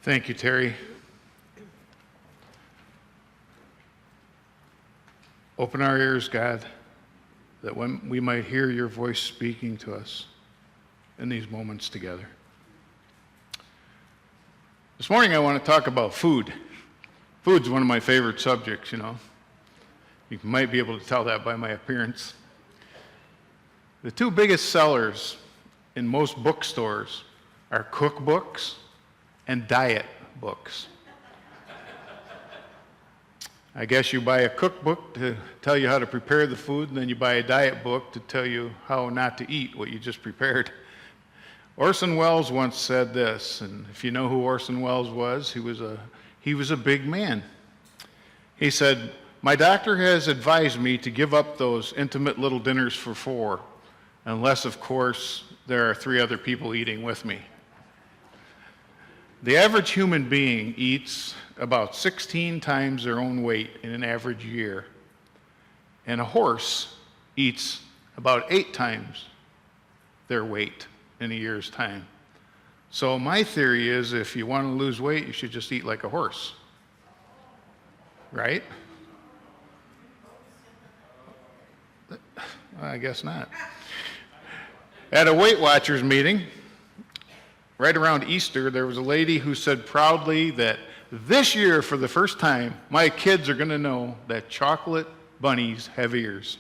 Thank you, Terry. Open our ears, God, that when we might hear your voice speaking to us in these moments together. This morning I want to talk about food. Food's one of my favorite subjects, you know. You might be able to tell that by my appearance. The two biggest sellers in most bookstores are cookbooks and diet books. I guess you buy a cookbook to tell you how to prepare the food, and then you buy a diet book to tell you how not to eat what you just prepared. Orson Welles once said this, and if you know who Orson Welles was, he was a big man. He said, "My doctor has advised me to give up those intimate little dinners for 4, unless, of course, there are 3 other people eating with me." The average human being eats about 16 times their own weight in an average year, and a horse eats about 8 times their weight in a year's time. So my theory is if you want to lose weight, you should just eat like a horse, right? I guess not. At a Weight Watchers meeting, right around Easter, there was a lady who said proudly that this year, for the first time, my kids are going to know that chocolate bunnies have ears.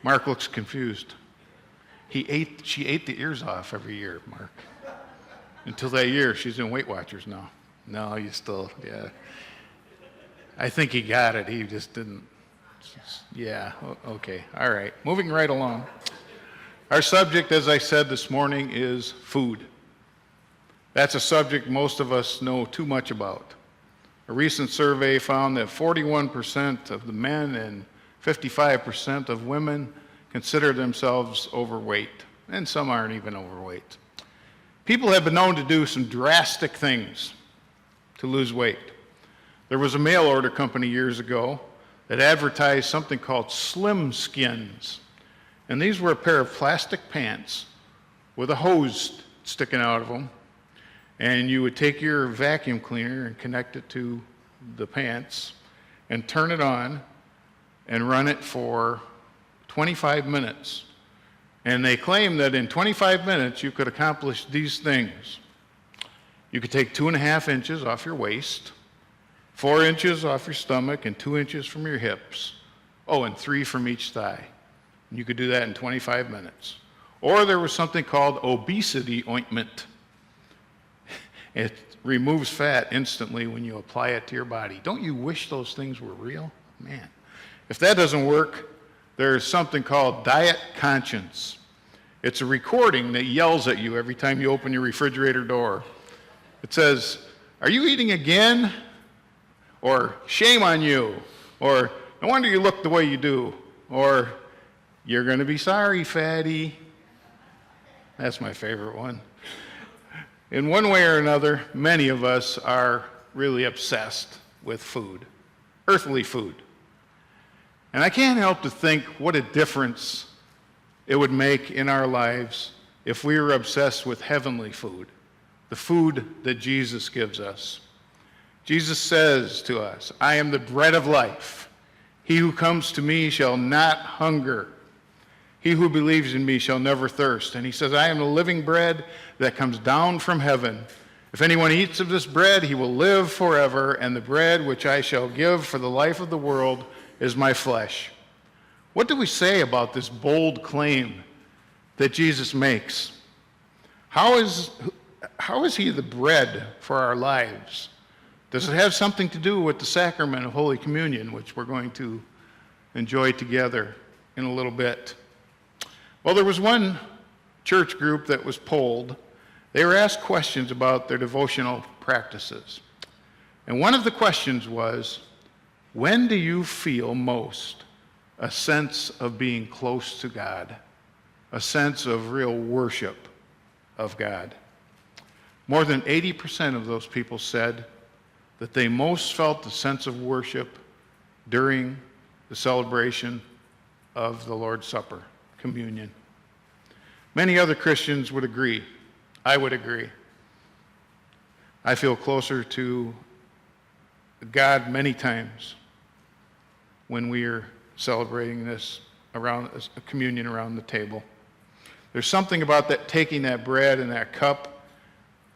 Mark looks confused. She ate the ears off every year, Mark. Until that year, she's in Weight Watchers now. No, you still, yeah. I think he got it, he just didn't. Yeah, okay, all right. Moving right along. Our subject, as I said this morning, is food. That's a subject most of us know too much about. A recent survey found that 41% of the men and 55% of women consider themselves overweight, and some aren't even overweight. People have been known to do some drastic things to lose weight. There was a mail order company years ago that advertised something called Slim Skins. And these were a pair of plastic pants with a hose sticking out of them. And you would take your vacuum cleaner and connect it to the pants and turn it on and run it for 25 minutes. And they claim that in 25 minutes you could accomplish these things. You could take 2.5 inches off your waist, 4 inches off your stomach, and 2 inches from your hips. Oh, and 3 from each thigh. And you could do that in 25 minutes. Or there was something called obesity ointment. It removes fat instantly when you apply it to your body. Don't you wish those things were real? Man. If that doesn't work, there's something called diet conscience. It's a recording that yells at you every time you open your refrigerator door. It says, "Are you eating again?" Or "Shame on you," or "No wonder you look the way you do," or "You're going to be sorry, fatty." That's my favorite one. In one way or another, many of us are really obsessed with food, earthly food. And I can't help to think what a difference it would make in our lives if we were obsessed with heavenly food, the food that Jesus gives us. Jesus says to us, "I am the bread of life. He who comes to me shall not hunger. He who believes in me shall never thirst." And he says, "I am the living bread that comes down from heaven. If anyone eats of this bread, he will live forever, and the bread which I shall give for the life of the world is my flesh." What do we say about this bold claim that Jesus makes? How is he the bread for our lives? Does it have something to do with the sacrament of Holy Communion, which we're going to enjoy together in a little bit? Well, there was one church group that was polled. They were asked questions about their devotional practices. And one of the questions was, when do you feel most a sense of being close to God, a sense of real worship of God? More than 80% of those people said that they most felt the sense of worship during the celebration of the Lord's Supper, communion. Many other Christians would agree. I would agree. I feel closer to God many times when we are celebrating this around a communion around the table. There's something about that, taking that bread and that cup,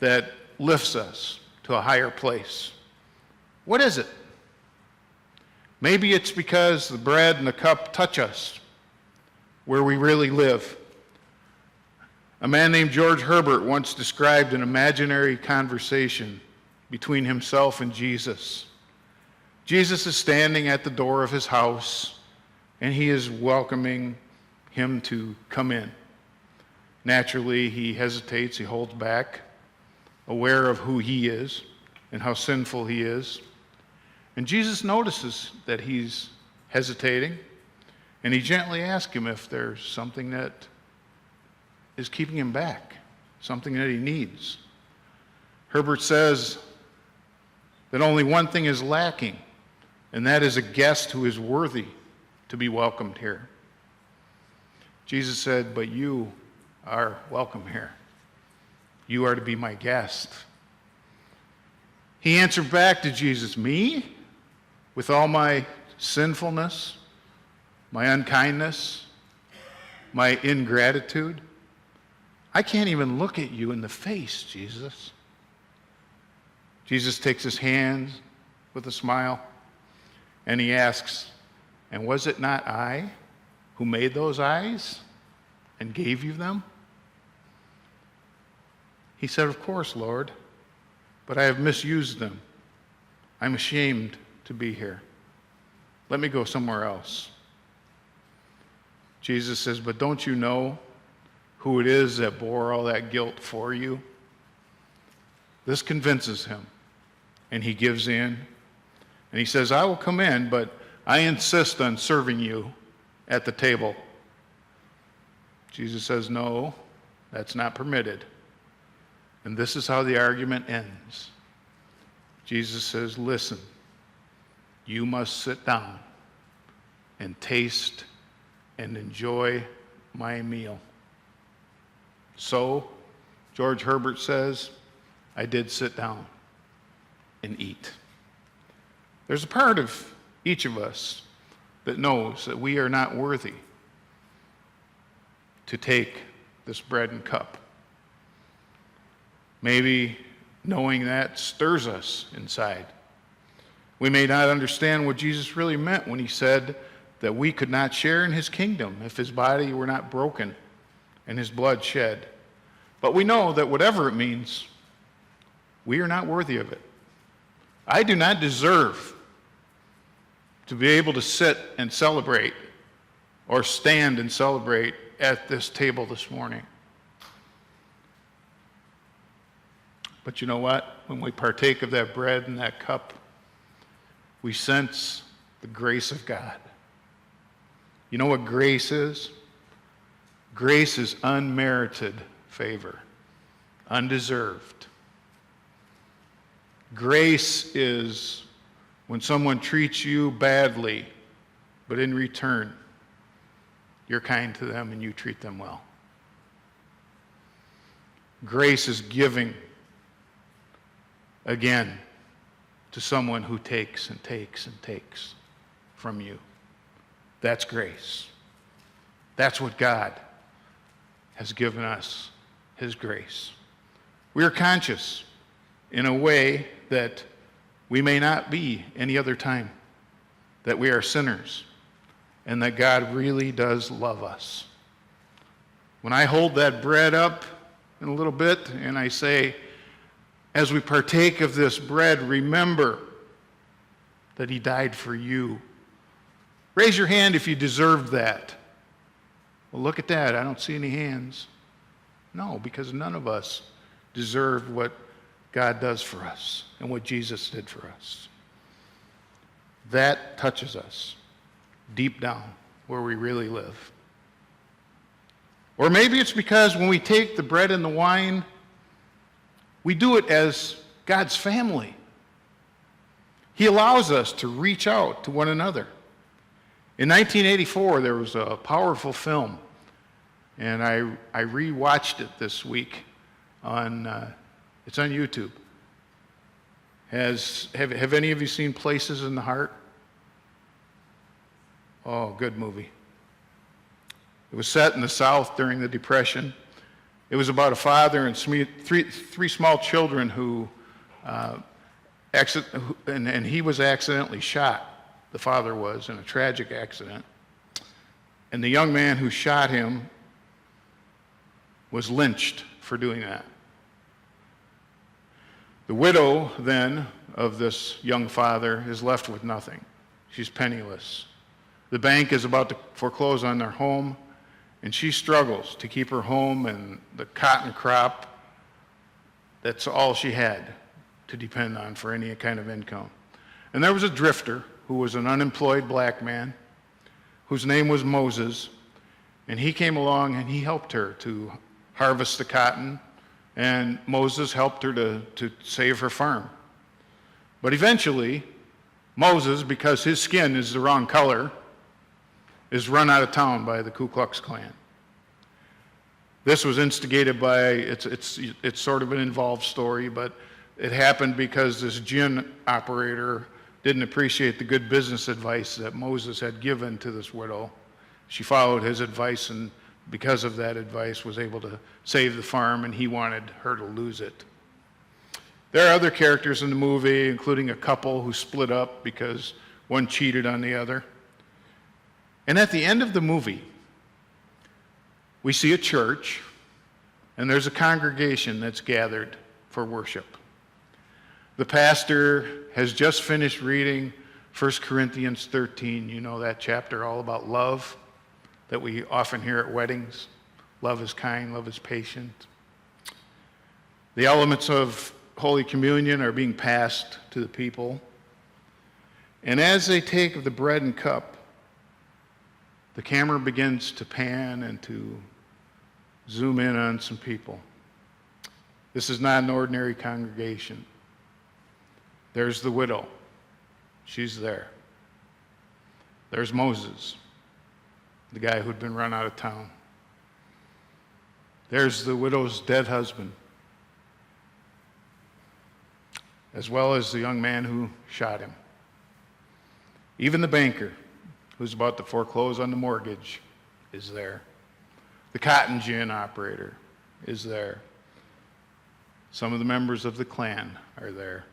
that lifts us to a higher place. What is it? Maybe it's because the bread and the cup touch us where we really live. A man named George Herbert once described an imaginary conversation between himself and Jesus. Jesus is standing at the door of his house, and he is welcoming him to come in. Naturally, he hesitates, he holds back, aware of who he is and how sinful he is. And Jesus notices that he's hesitating, and he gently asks him if there's something that is keeping him back, something that he needs. Herbert says that only one thing is lacking, and that is a guest who is worthy to be welcomed here. Jesus said, "But you are welcome here. You are to be my guest." He answered back to Jesus, "Me? With all my sinfulness, my unkindness, my ingratitude? I can't even look at you in the face, Jesus." Jesus takes his hand with a smile, and he asks, "And was it not I who made those eyes and gave you them?" He said, "Of course, Lord, but I have misused them. I'm ashamed to be here. Let me go somewhere else." Jesus says, "But don't you know who it is that bore all that guilt for you?" This convinces him, and he gives in. And he says, "I will come in, but I insist on serving you at the table." Jesus says, "No, that's not permitted." And this is how the argument ends. Jesus says, "Listen, you must sit down and taste and enjoy my meal." So, George Herbert says, I did sit down and eat. There's a part of each of us that knows that we are not worthy to take this bread and cup. Maybe knowing that stirs us inside. We may not understand what Jesus really meant when he said that we could not share in his kingdom if his body were not broken and his blood shed. But we know that whatever it means, we are not worthy of it. I do not deserve to be able to sit and celebrate or stand and celebrate at this table this morning. But you know what? When we partake of that bread and that cup, we sense the grace of God. You know what grace is? Grace is unmerited favor, undeserved. Grace is when someone treats you badly, but in return, you're kind to them and you treat them well. Grace is giving again to someone who takes and takes and takes from you. That's grace. That's what God has given us, his grace. We are conscious in a way that we may not be any other time, that we are sinners and that God really does love us. When I hold that bread up in a little bit and I say, as we partake of this bread, remember that he died for you. Raise your hand if you deserved that. Well, look at that. I don't see any hands. No, because none of us deserve what God does for us and what Jesus did for us. That touches us deep down where we really live. Or maybe it's because when we take the bread and the wine, we do it as God's family. He allows us to reach out to one another. In 1984, there was a powerful film And I rewatched it this week it's on YouTube. Have any of you seen Places in the Heart? Oh, good movie. It was set in the South during the Depression. It was about a father and three small children who, and he was accidentally shot. The father was in a tragic accident. And the young man who shot him was lynched for doing that. The widow, then, of this young father is left with nothing. She's penniless. The bank is about to foreclose on their home, and she struggles to keep her home and the cotton crop. That's all she had to depend on for any kind of income. And there was a drifter who was an unemployed black man whose name was Moses, and he came along and he helped her to harvest the cotton, and Moses helped her to save her farm. But eventually, Moses, because his skin is the wrong color, is run out of town by the Ku Klux Klan. This was instigated by, it's sort of an involved story, but it happened because this gin operator didn't appreciate the good business advice that Moses had given to this widow. She followed his advice, and because of that advice was able to save the farm, and he wanted her to lose it. There are other characters in the movie, including a couple who split up because one cheated on the other. And at the end of the movie, we see a church, and there's a congregation that's gathered for worship. The pastor has just finished reading 1 Corinthians 13. You know that chapter all about love that we often hear at weddings. Love is kind, love is patient. The elements of Holy Communion are being passed to the people. And as they take the bread and cup, the camera begins to pan and to zoom in on some people. This is not an ordinary congregation. There's the widow. She's there. There's Moses, the guy who'd been run out of town. There's the widow's dead husband, as well as the young man who shot him. Even the banker, who's about to foreclose on the mortgage, is there. The cotton gin operator is there. Some of the members of the Klan are there.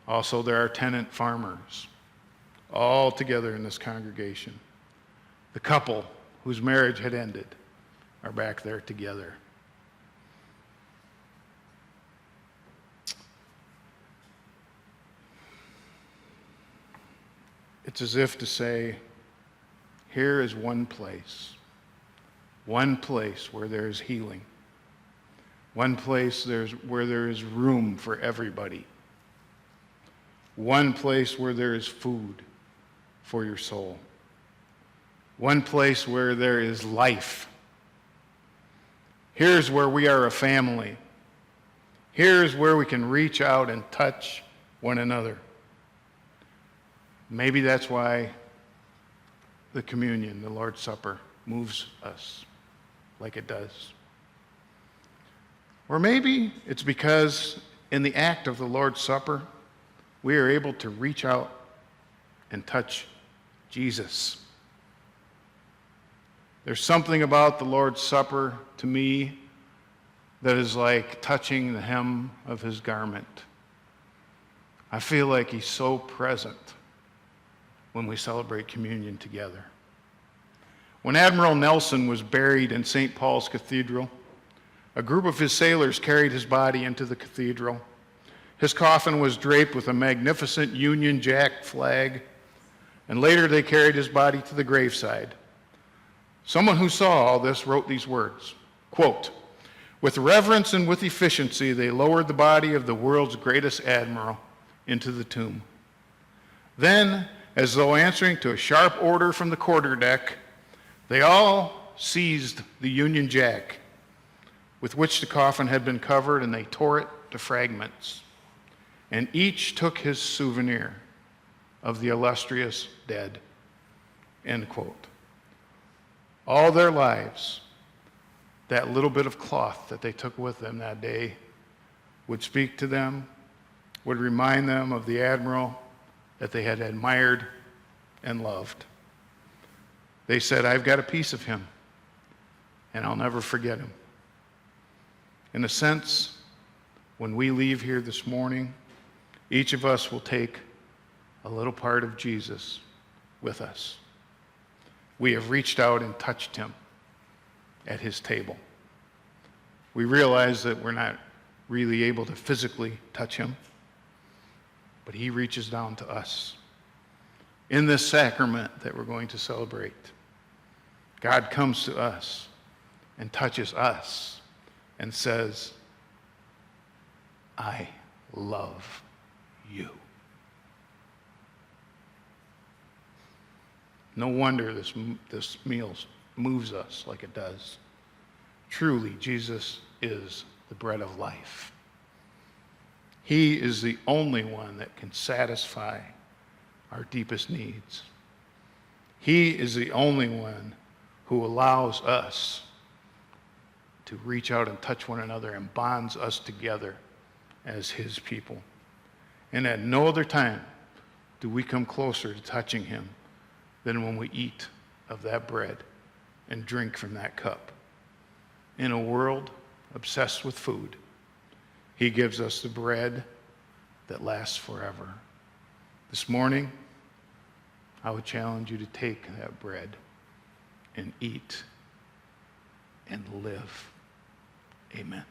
Also, there are tenant farmers, all together in this congregation. The couple whose marriage had ended are back there together. It's as if to say, here is one place where there is healing, one place where there is room for everybody, one place where there is food for your soul, one place where there is life. Here's where we are a family. Here's where we can reach out and touch one another. Maybe that's why the communion, the Lord's Supper, moves us like it does. Or maybe it's because in the act of the Lord's Supper, we are able to reach out and touch Jesus. There's something about the Lord's Supper to me that is like touching the hem of his garment. I feel like he's so present when we celebrate communion together. When Admiral Nelson was buried in St. Paul's Cathedral, a group of his sailors carried his body into the cathedral. His coffin was draped with a magnificent Union Jack flag, and later they carried his body to the graveside. Someone who saw all this wrote these words, quote, "With reverence and with efficiency, they lowered the body of the world's greatest admiral into the tomb. Then, as though answering to a sharp order from the quarterdeck, they all seized the Union Jack with which the coffin had been covered, and they tore it to fragments. And each took his souvenir of the illustrious dead." End quote. All their lives, that little bit of cloth that they took with them that day would speak to them, would remind them of the admiral that they had admired and loved. They said, I've got a piece of him, and I'll never forget him. In a sense, when we leave here this morning, each of us will take a little part of Jesus with us. We have reached out and touched him at his table. We realize that we're not really able to physically touch him, but he reaches down to us. In this sacrament that we're going to celebrate, God comes to us and touches us and says, I love you. No wonder this meal moves us like it does. Truly, Jesus is the bread of life. He is the only one that can satisfy our deepest needs. He is the only one who allows us to reach out and touch one another and bonds us together as his people. And at no other time do we come closer to touching him than when we eat of that bread and drink from that cup. In a world obsessed with food, he gives us the bread that lasts forever. This morning, I would challenge you to take that bread and eat and live. Amen.